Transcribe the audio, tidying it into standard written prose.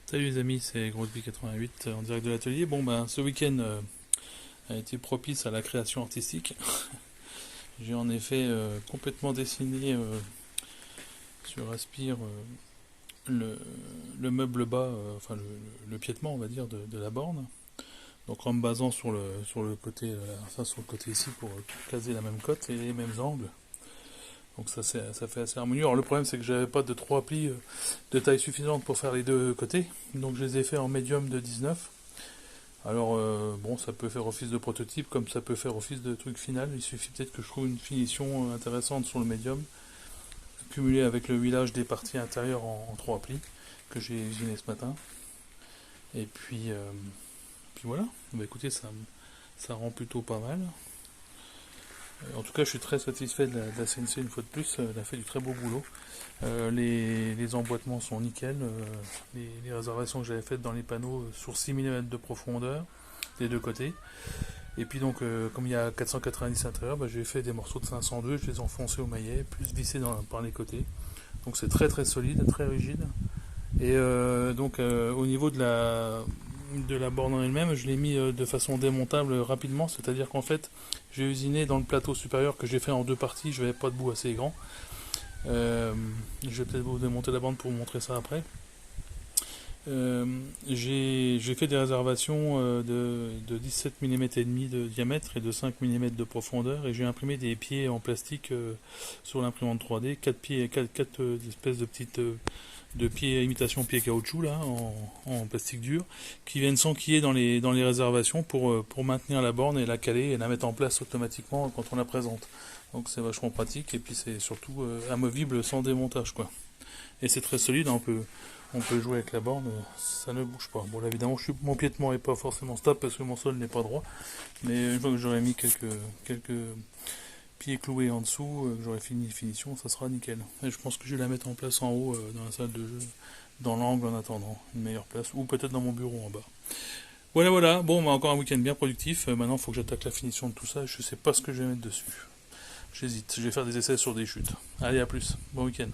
Salut les amis, c'est Grosby88 en direct de l'atelier. Bon ben ce week-end a été propice à la création artistique. J'ai en effet complètement dessiné sur Aspire le meuble bas, enfin le piétement on va dire de la borne. Donc en me basant sur le côté sur le côté ici pour caser la même cote et les mêmes angles. Donc ça fait assez harmonieux. Alors le problème c'est que j'avais pas de 3 plis de taille suffisante pour faire les deux côtés. Donc je les ai fait en médium de 19. Alors bon, ça peut faire office de prototype comme ça peut faire office de truc final. Il suffit peut-être que je trouve une finition intéressante sur le médium, cumulée avec le huilage des parties intérieures en 3 plis que j'ai usiné ce matin. Et puis voilà. Bah écoutez, ça rend plutôt pas mal. En tout cas, je suis très satisfait de la CNC une fois de plus. Elle a fait du très beau boulot. Les emboîtements sont nickel. Les réservations que j'avais faites dans les panneaux sur 6 mm de profondeur des deux côtés. Et puis donc, comme il y a 490 intérieurs, j'ai fait des morceaux de 502, je les ai enfoncés au maillet, plus vissés par les côtés. Donc c'est très très solide, très rigide. Et donc au niveau de la borne en elle-même, je l'ai mis de façon démontable rapidement, c'est-à-dire qu'en fait, j'ai usiné dans le plateau supérieur que j'ai fait en deux parties, je n'avais pas de bout assez grand. Je vais peut-être vous démonter la bande pour vous montrer ça après. J'ai fait des réservations de 17 mm et demi de diamètre et de 5 mm de profondeur, et j'ai imprimé des pieds en plastique sur l'imprimante 3D, 4 pieds, 4 espèces de petites de pieds imitation pieds caoutchouc là en plastique dur qui viennent s'enquiller dans les réservations pour maintenir la borne et la caler et la mettre en place automatiquement quand on la présente. Donc c'est vachement pratique et puis c'est surtout amovible sans démontage quoi. Et c'est très solide, on peut jouer avec la borne, ça ne bouge pas. Bon là évidemment mon piétement n'est pas forcément stable parce que mon sol n'est pas droit, mais une fois que j'aurai mis quelques pieds cloués en dessous, que j'aurai fini finition, ça sera nickel. Et je pense que je vais la mettre en place en haut dans la salle de jeu, dans l'angle en attendant, une meilleure place, ou peut-être dans mon bureau en bas. Voilà, bon encore un week-end bien productif, maintenant il faut que j'attaque la finition de tout ça, je sais pas ce que je vais mettre dessus. J'hésite, je vais faire des essais sur des chutes. Allez à plus, bon week-end.